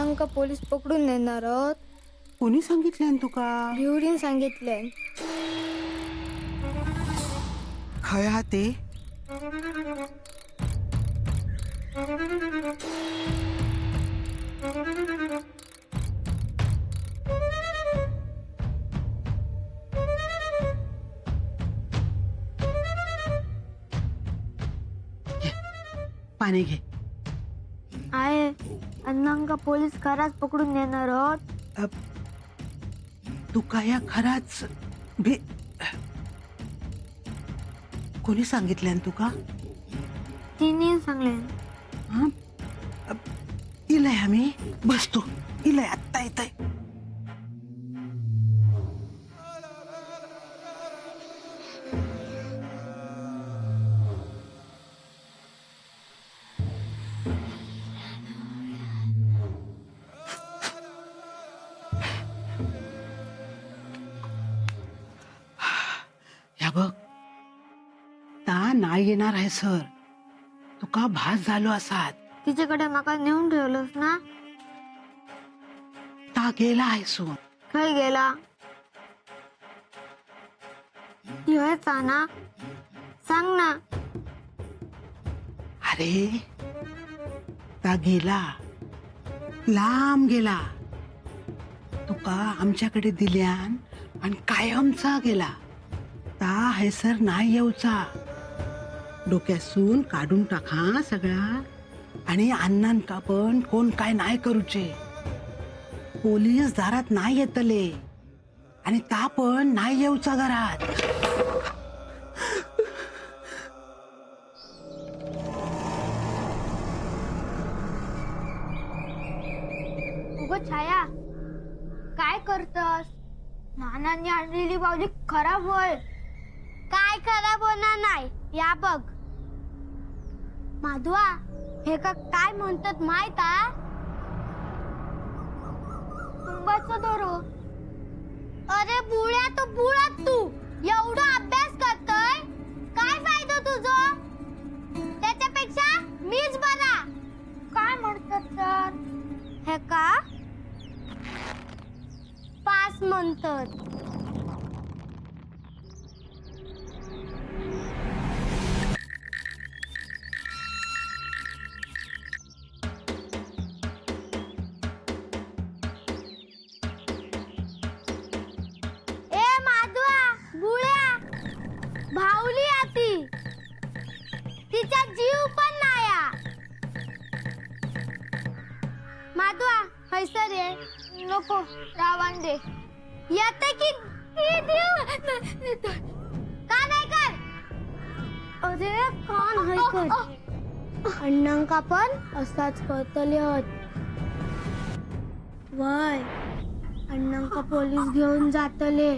अण्णांका police पकडून नेणार आहोत. कोणी सांगितलं तुका? भिवडीन सांगितले. खय हा ते? पाणी घे. आहे अण्णांका पोलीस खराच पकडून नेणार आहोत. तुका या खराच भी कोणी सांगितलं तुका? तिने सांगले. हा? इलय आम्ही बसतो. इलय आत्ता येतय. या बघ ता नाही येणार आहे सर. तुका भास झालो असात. तिच्याकडे माका नेऊन ठेवलंस ना. ता गेला आहे सोन. खय गेला? ती व्हायचा ना. सांग ना. अरे ता गेला, लांब गेला. तुका आमच्याकडे दिल्यान आणि कायमचा गेला. ता हैसर नाही येऊचा. डोक्यासून काढून टाका सगळा. आणि अण्णांका पण कोण काय नाही करूचे. पोलीस दारात नाही येतले आणि ता पण नाही येऊचा घरात. उगं छाया काय करतस? नानांनी आणलेली बावली खराब होईल. काय खराब होणार नाही. या बघ माधवा, हे का काय म्हणतात माहित आहे? तुंबाचं दोरो. अरे बुळ्या तो बुळा तू. एवढा अभ्यास करतोय. काय फायदा तुझं? त्याच्यापेक्षा मीच बरा. काय म्हणतात तर? हे का पास म्हणतात. ए माधवा, बुळ्या भावली आती. तिचा जीव पण नाया. माधवा हैसर ये. नको रावण दे. येते की का नाही कर? अरे कान हाय कर. अण्णांका पण असाच करतले होत. वय अण्णांका पोलीस घेऊन जातले.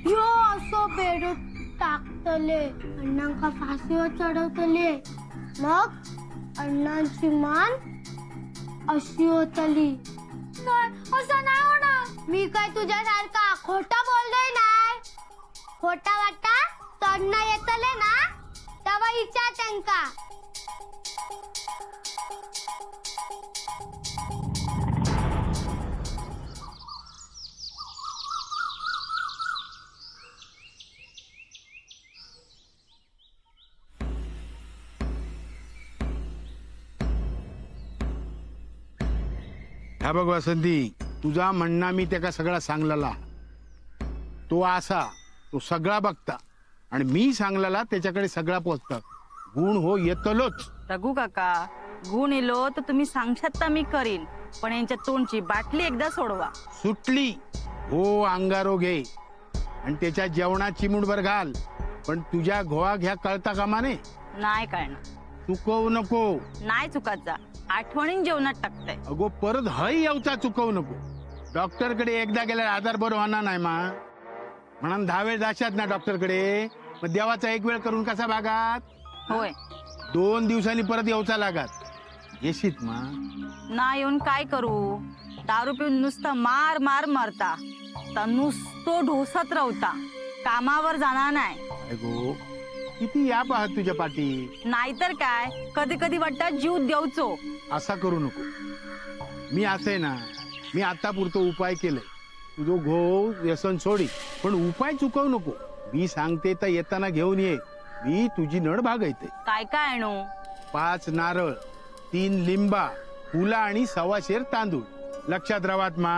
यो असो बेडूत टाकतले. अण्णांका फाशीवर चढवतले. मग अण्णांची मान अशी होतली. असं नाही होणार. मी काय तुझ्यासारखा खोटा बोललोय नाही. खोटा वाटा तडना येतले ना तेव्हा विचार त्यांका. ह्या बघ वसंती, तुझा म्हणणं मी त्याका सगळा सांगलेला. तो असा तो सगळा बघता आणि मी सांगलेला त्याच्याकडे सगळा पोचता. गुण हो येतलोच. रघु काका, गुण येलो तर तुम्ही सांगशात तर मी करीन. पण यांच्या तोंडची बाटली एकदा सोडवा. सुटली हो अंगारो घे आणि त्याच्या जेवणात चिमुटभर घाल. पण तुझ्या घोळा घ्या कळता कामाने. नाही कळणार. चुकवू नको. नाही चुकायचा. आठवणीन जेवणात टाकताय. अगो परत हय येऊचा चुकवू नको. डॉक्टरकडे एकदा गेल्यावर आजार बरं होणार नाही मा. म्हणून 10 वेळ जाशात ना डॉक्टरकडे. मग देवाचा 1 वेळ करून कसा भागात. होय 2 दिवसांनी परत येऊचा लागत. येशीत मा. ना येऊन काय करू. दारू पिऊन नुसतं मार मार मरता. तर नुसतो ढोसत राहता. कामावर जाणार नाही. अगो किती या पाहत तुझ्या पाठी. नाहीतर काय, कधी कधी वाटतं जीव देऊचो. असा करू नको. मी असं आहे ना, मी आता पुरतो उपाय केलाय. तुझं घो व्यसन सोडी, पण उपाय चुकवू नको. मी सांगते तर येताना घेऊन ये. मी तुझी नड भागवते. काय काय आणू? 5 नारळ, 3 लिंबा, फुला आणि 1.25 शेर तांदूळ. लक्षात राहात मा.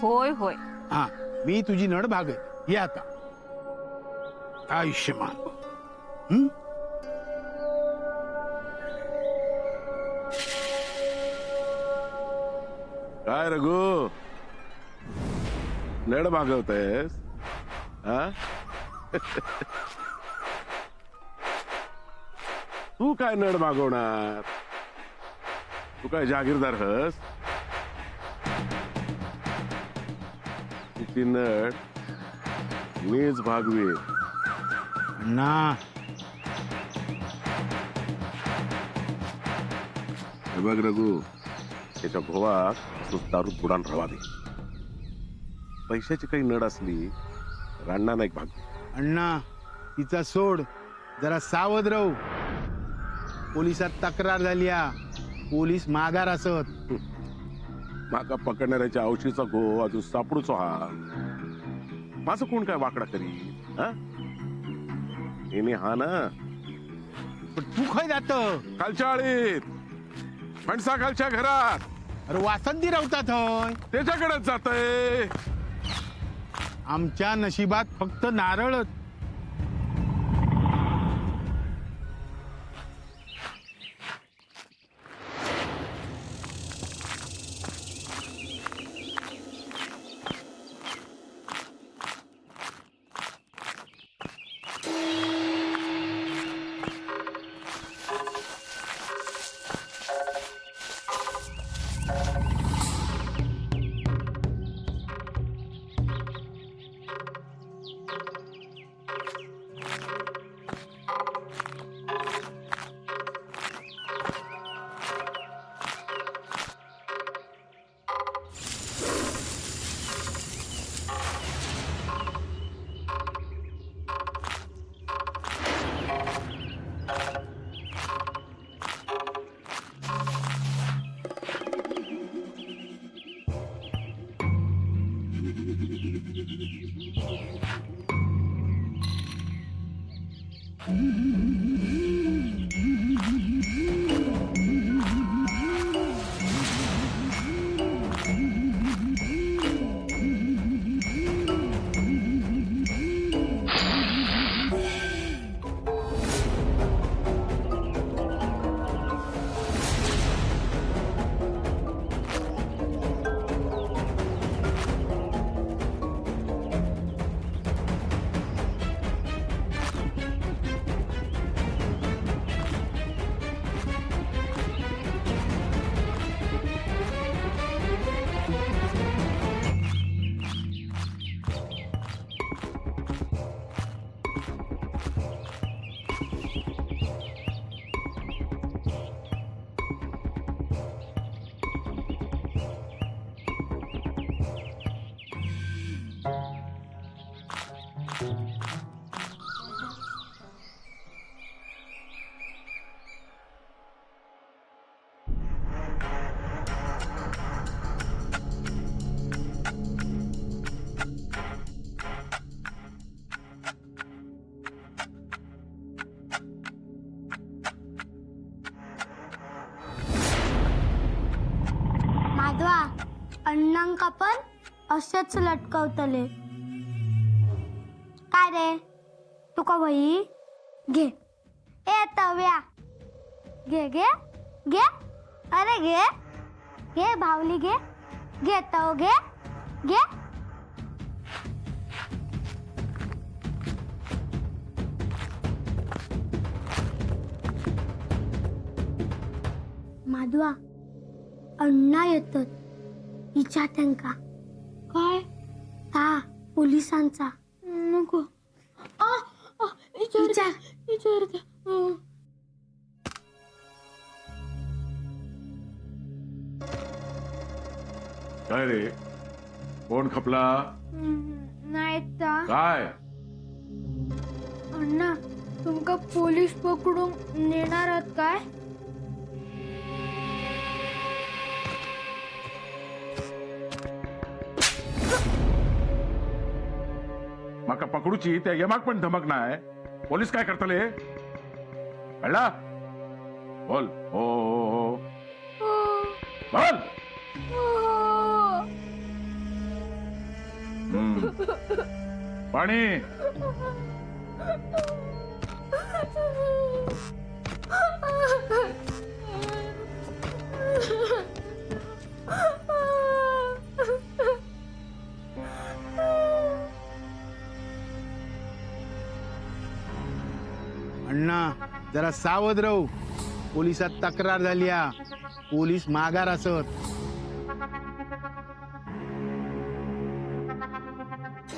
होय होय. हा, मी तुझी नड भागय. ये आता. आयुष्यमान. हं? काय रघु, नड भागवतेस? हा? तू काय नड भागवणार? तू काय जागीरदार हस? ती नड मीच भागवी. अण्णा, हे बघ रघु, त्याच्या घोवात दारू बुडान राहा दे. पैशाची काही नड असली राणा नाही भाग. अण्णा, तिचा सोड. जरा सावध राहू. पोलिसात तक्रार झाली. पोलीस माघार असत. माका पकडणाऱ्याच्या औशीचा घो अजून सापडूचो हा. माझं कोण काय वाकडा करी? हा हा ना. पण तू खय जात? खालच्या आळीत, फणसा खालच्या घरात. अरे वासंती राहतात होय. त्याच्याकडेच जातय. आमच्या नशिबात फक्त नारळच. माधवा, अण्णांका पण असेच लटकवतले. काय रे, तुका वही घे. ए तव्या, घे घे घे. अरे घे घे भावली, घे घे तव, घे घे. माधवा, अण्णा येतात. विचार त्यांका. काय? हा, पोलिसांचा. नको. विचार. काय रे, कोण खपला? नाही काय? अण्णा, तुमका पोलीस पकडून नेणार आहात काय? माका पकडूची त्या यमाक पण धमक नाही. पोलीस काय करतले कळला? बोल हो हो हो बोल. पाणी. अण्णा जरा सावध राहू. पोलिसात तक्रार झाली आ. पोलीस माघार असत.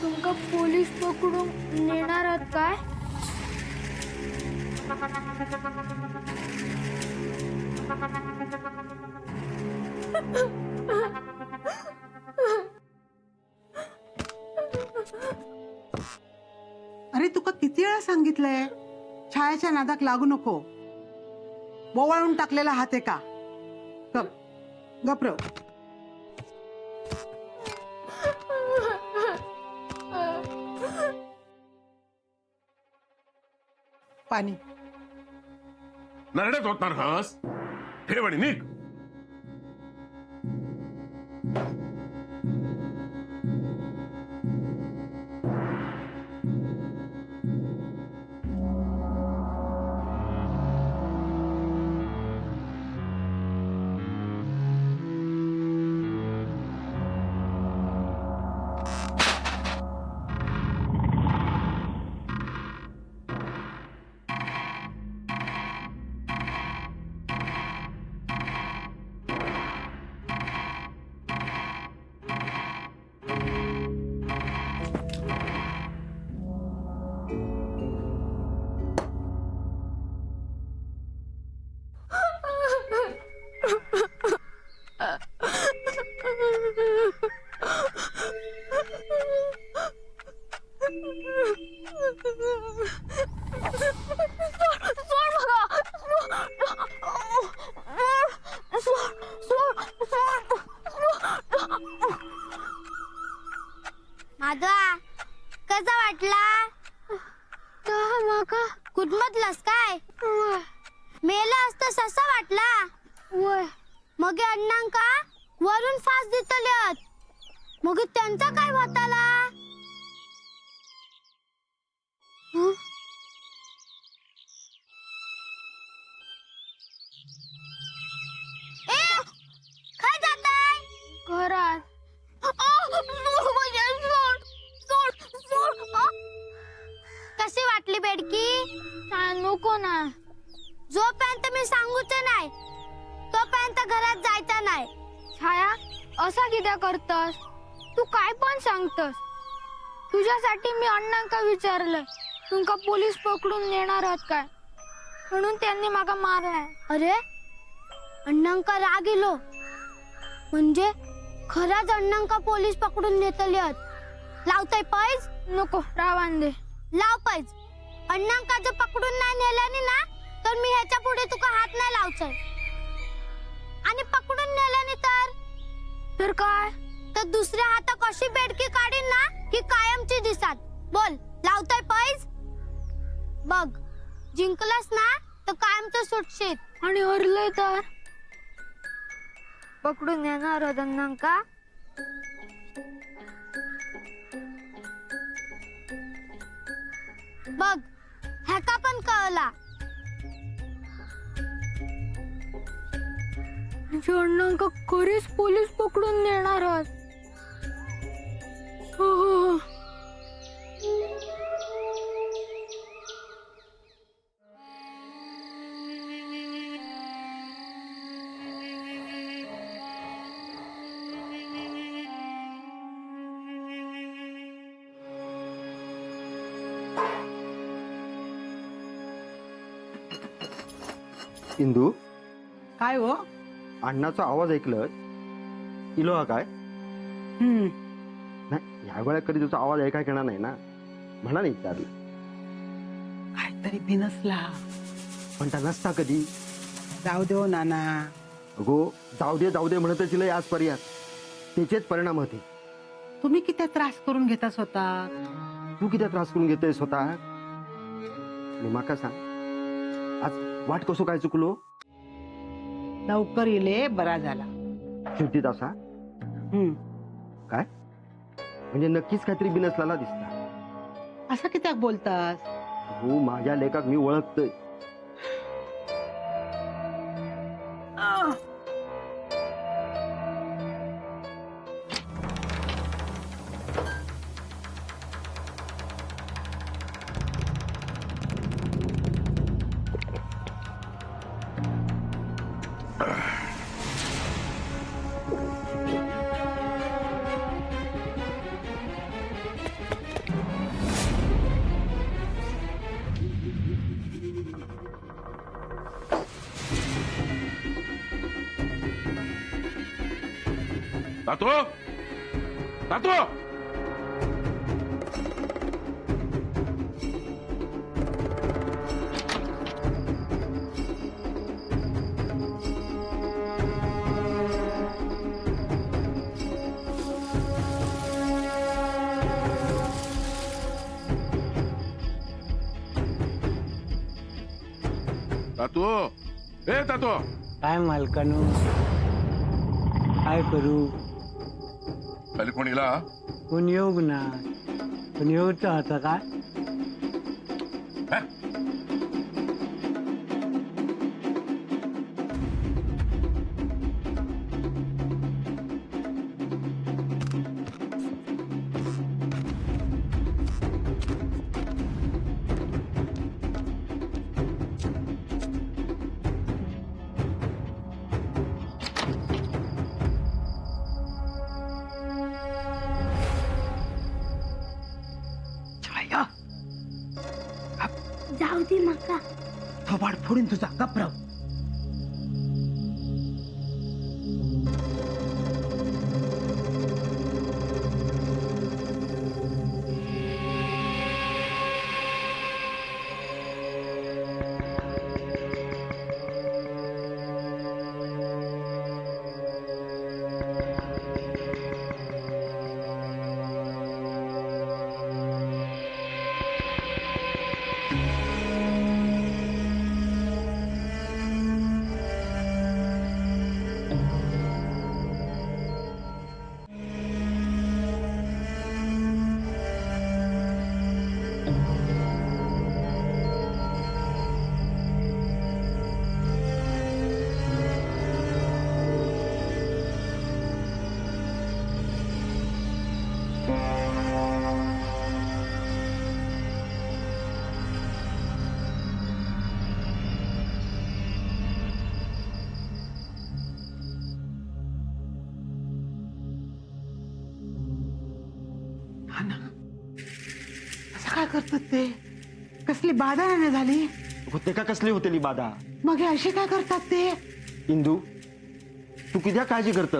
तुमका पोलीस पकडून नेणार आहात काय? अरे तुका किती वेळा सांगितलंय छायाच्या नादाक लागू नको. बोवाळून टाकलेला हात आहे का? गप गप्र. पाणी. नरड्यात होत हस ठेव आणि निघ. माधवा कसा वाटला? कुटमतलास काय? मेला असत ससा वाटला. मग अण्णांका वरून फास दितल्यात. मग त्यांचा काय होताला? काय जाताय? घरात. कशी वाटली बेडकी? नको ना. जोपर्यंत मी सांगूच नाही तोपर्यंत घरात जायचा नाही. छाया असा किती करतस? तू काय पण सांगतस. तुझ्यासाठी मी अण्णांका विचारलं तुमका पोलीस पकडून नेणार आहात काय, म्हणून त्यांनी माका मारलाय. अरे अण्णांका राग येलो म्हणजे खराच अण्णांका पोलीस पकडून नेतले आहेत. लावताय पैज? नको रावान दे. लाव पैज. अण्णांका जर पकडून नाही नेल्याने ना तर मी ह्याच्या पुढे तुका हात नाही लावचंय. आणि पकडून नेल्याने तर काय? तर दुसऱ्या हाता कशी बेडकी काढीन ना की कायमची दिसात. बोल लावताय पैज? बघ जिंकलास ना तर कायमचं सुटशील. आणि हरलंय तर पकडून येणार अण्णांका. बघ ह्याका पण कळला. अण्णांका खरीच पोलीस पकडून नेणार आहात. इंदू काय हो? अण्णाचा आवाज ऐकलं इलो हा काय? हम्म. नाही ह्या वेळा कधी तुझा आवाज ऐकाय येणार नाही ना, म्हणा नाही विचारलं. काहीतरी बिनसला. पण त्या नसता कधी. जाऊ देव नाना. अगो जाऊ दे म्हणत तिला आजपर्यंत त्याचेच परिणाम होते. तुम्ही किती त्रास करून घेता स्वतः. तू किती त्रास करून घेतोय स्वतः आणि माका सांग आज वाट कसो काय चुकलो लवकर येले बरा झाला. शेवटीत असा हम्म. काय म्हणजे नक्कीच काहीतरी बिनसलेला दिसता. असं कित्याक बोलतास? हो माझ्या लेखाक मी ओळखतोय. तातो तातो तातो ए तातो काय मालकानू काय करू खाली कोण इला कोण येऊ ना कोण येऊच होता का जाऊ दे माका. थोबाड फोडीन तुझा. गप्राव. हा ना. असं काय करतात ते? कसली बाधा नाही झाली? होते का कसली होतेली बाधा? मग हे असे काय करतात ते? इंदू तू कित्याक काळजी करत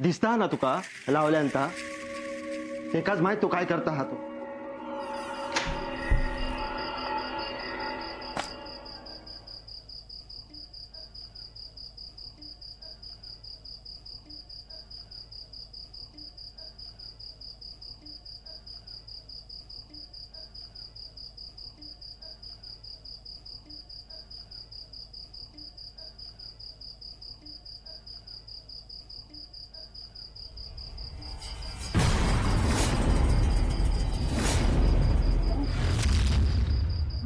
दिसता ना तुका लावल्यांता एकाच माहित तो काय करता हा तो.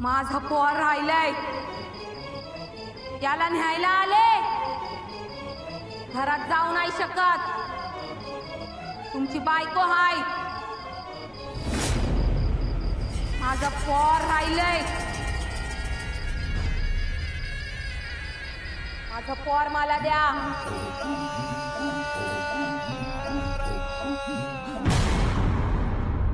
माझा पोर राहिलाय त्याला न्यायला आले. घरात जाऊ नाही शकत. तुमची बायको हाय. माझा पोर राहिलंय. माझा पोर मला द्या.